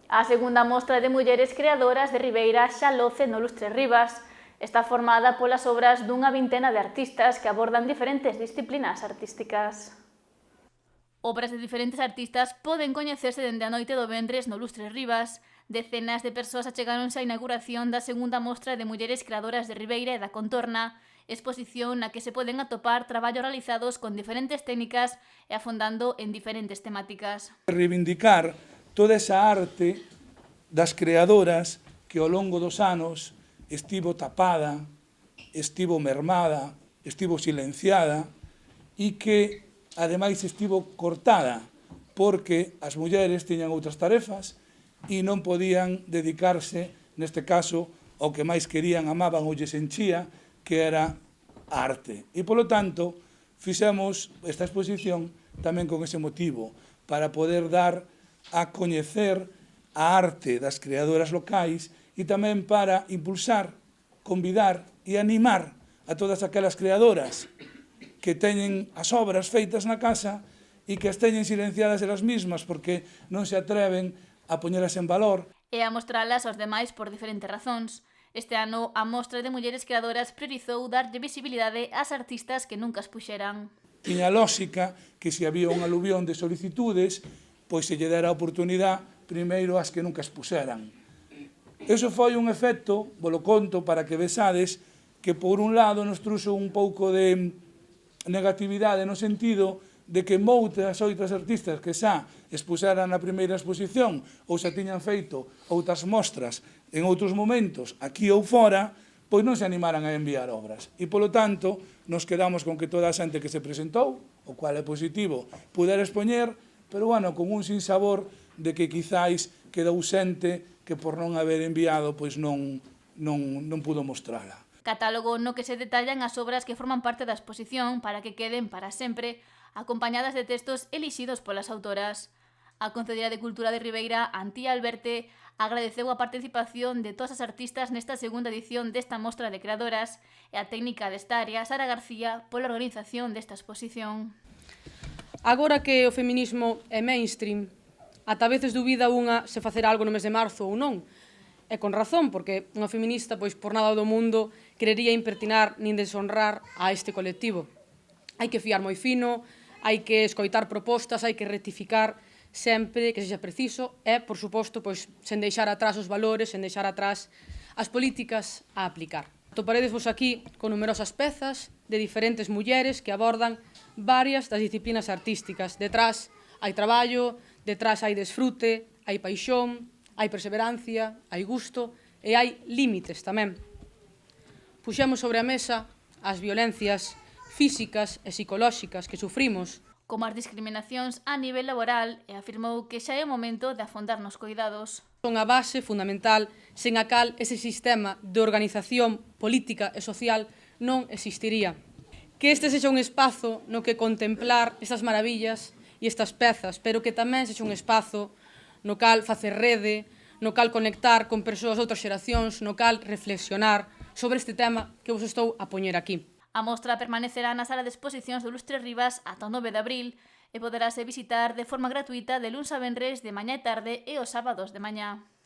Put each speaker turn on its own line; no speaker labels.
A segunda mostra de mulleres creadoras de Ribeira xa loce no Lustre Rivas. Está formada polas obras dunha vintena de artistas que abordan diferentes disciplinas artísticas. Obras de diferentes artistas poden coñecerse dende a noite do venres no Lustre Rivas. Decenas de persoas achegáronse á inauguración da segunda mostra de mulleres creadoras de Ribeira e da contorna, exposición na que se poden atopar traballos realizados con diferentes técnicas e afondando en diferentes temáticas.
Reivindicar toda esa arte das creadoras que ao longo dos anos estivo tapada, estivo mermada, estivo silenciada e que, ademais, estivo cortada porque as mulleres tiñan outras tarefas e non podían dedicarse, neste caso, ao que máis querían, amaban ou lles enchía, que era a arte. E, polo tanto, fixemos esta exposición tamén con ese motivo, para poder dar a coñecer a arte das creadoras locais e tamén para impulsar, convidar e animar a todas aquelas creadoras que teñen as obras feitas na casa e que as teñen silenciadas elas mismas porque non se atreven a poñelas en valor.
E a mostralas aos demais por diferentes razóns. Este ano, a Mostra de Mulleres Creadoras priorizou darlle visibilidade ás artistas que nunca as puxeran.
Tiña lógica que se había un aluvión de solicitudes, pois se lle dera a oportunidade primeiro ás que nunca as puxeran. Eso foi un efecto, volo conto para que vesades, que por un lado nos truxo un pouco de negatividade no sentido de que moitas outras artistas que xa expuseran na primeira exposición ou xa tiñan feito outras mostras en outros momentos aquí ou fora, pois non se animaran a enviar obras. E, polo tanto, nos quedamos con que toda a xente que se presentou, o cual é positivo, pudera expoñer, pero, bueno, con un sinsabor de que quizáis quedou xente que por non haber enviado, pois non pudo mostrala.
Catálogo no que se detallan as obras que forman parte da exposición para que queden para sempre, acompañadas de textos elixidos polas autoras. A Concelleira de Cultura de Ribeira, Antía Alberte, agradeceu a participación de todas as artistas nesta segunda edición desta mostra de creadoras e a técnica desta área, Sara García, pola organización desta exposición.
Agora que o feminismo é mainstream, ata veces dubida unha se facer algo no mes de marzo ou non. E con razón, porque unha feminista, pois por nada do mundo, querería impertinar nin deshonrar a este colectivo. Hai que fiar moi fino, hai que escoitar propostas, hai que rectificar sempre que sexa preciso e, por suposto, pois, sen deixar atrás os valores, sen deixar atrás as políticas a aplicar. Toparedesvos aquí con numerosas pezas de diferentes mulleres que abordan varias das disciplinas artísticas. Detrás hai traballo, detrás hai desfrute, hai paixón, hai perseverancia, hai gusto e hai límites tamén. Puxemos sobre a mesa as violencias físicas e psicolóxicas que sufrimos,
como as discriminacións a nivel laboral, e afirmou que xa é o momento de afondar nos coidados.
Son a base fundamental sen a cal ese sistema de organización política e social non existiría. Que este sexa un espazo no que contemplar estas maravillas e estas pezas, pero que tamén sexa un espazo no cal facer rede, no cal conectar con persoas de outras xeracións, no cal reflexionar sobre este tema que vos estou a poñer aquí.
A mostra permanecerá na sala de exposicións do Lustre Rivas ata o 9 de abril e poderase visitar de forma gratuita de luns a venres de mañá e tarde e os sábados de mañá.